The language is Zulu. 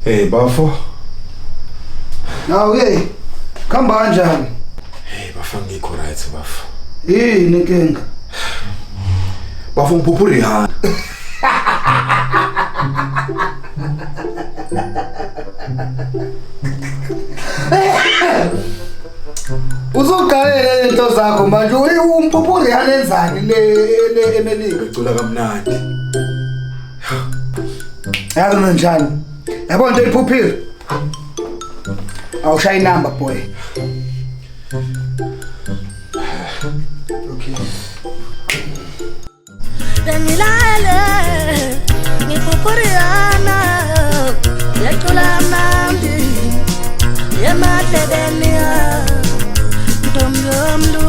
Hey bafo. Nawe khamba kanjani? Hey bafo ngikho right bafo. Yini inkinga? Bafo ngiphuphura ihana. Uzoqalela into zakho manje umphuphura ihana enzani le emelika Ngicula kamnandi. yazi njani? Yabo into iphuphira. Awushaya inamba boy. Okay. Benilale ngiphuphuriana yacula mnandi yemadlebenia ntombi yomlu